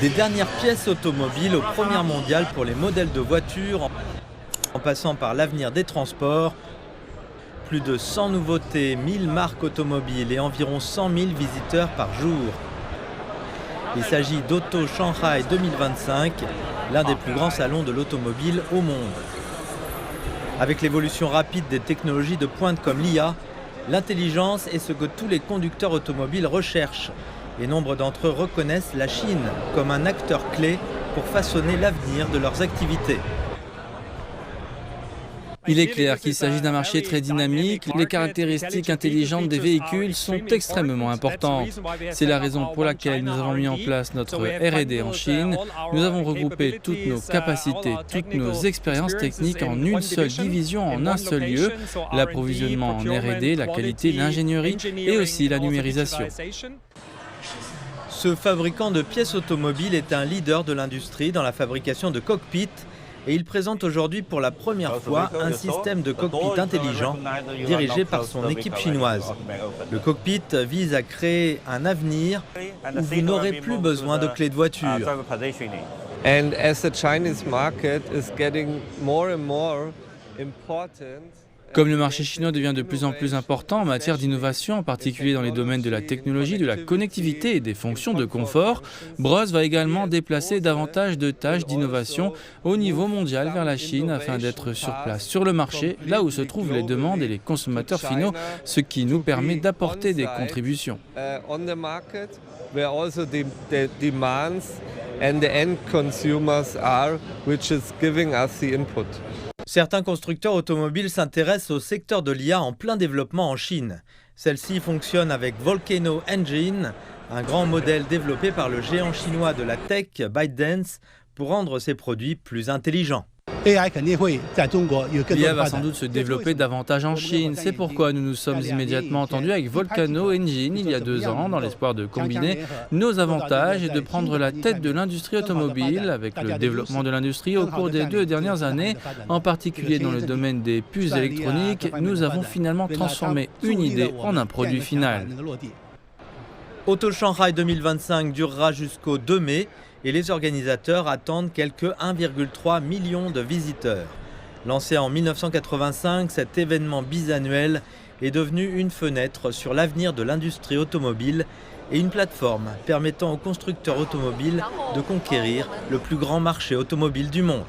Des dernières pièces automobiles aux premières mondiales pour les modèles de voitures, en passant par l'avenir des transports. Plus de 100 nouveautés, 1000 marques automobiles et environ 100 000 visiteurs par jour. Il s'agit d'Auto Shanghai 2025, l'un des plus grands salons de l'automobile au monde. Avec l'évolution rapide des technologies de pointe comme l'IA, l'intelligence est ce que tous les conducteurs automobiles recherchent. Et nombre d'entre eux reconnaissent la Chine comme un acteur clé pour façonner l'avenir de leurs activités. Il est clair qu'il s'agit d'un marché très dynamique. Les caractéristiques intelligentes des véhicules sont extrêmement importantes. C'est la raison pour laquelle nous avons mis en place notre R&D en Chine. Nous avons regroupé toutes nos capacités, toutes nos expériences techniques en une seule division, en un seul lieu. L'approvisionnement en R&D, la qualité, l'ingénierie et aussi la numérisation. Ce fabricant de pièces automobiles est un leader de l'industrie dans la fabrication de cockpits et il présente aujourd'hui pour la première fois un système de cockpit intelligent dirigé par son équipe chinoise. Le cockpit vise à créer un avenir où vous n'aurez plus besoin de clés de voiture. And as the Chinese market is getting more and more important. Comme le marché chinois devient de plus en plus important en matière d'innovation, en particulier dans les domaines de la technologie, de la connectivité et des fonctions de confort, Bros va également déplacer davantage de tâches d'innovation au niveau mondial vers la Chine afin d'être sur place, sur le marché, là où se trouvent les demandes et les consommateurs finaux, ce qui nous permet d'apporter des contributions. Certains constructeurs automobiles s'intéressent au secteur de l'IA en plein développement en Chine. Celle-ci fonctionne avec Volcano Engine, un grand modèle développé par le géant chinois de la tech ByteDance pour rendre ses produits plus intelligents. L'IA va sans doute se développer davantage en Chine. C'est pourquoi nous nous sommes immédiatement entendus avec Volcano Engine il y a 2 ans dans l'espoir de combiner nos avantages et de prendre la tête de l'industrie automobile avec le développement de l'industrie au cours des 2 dernières années, en particulier dans le domaine des puces électroniques. Nous avons finalement transformé une idée en un produit final. Auto Shanghai 2025 durera jusqu'au 2 mai. Et les organisateurs attendent quelques 1,3 million de visiteurs. Lancé en 1985, cet événement bisannuel est devenu une fenêtre sur l'avenir de l'industrie automobile et une plateforme permettant aux constructeurs automobiles de conquérir le plus grand marché automobile du monde.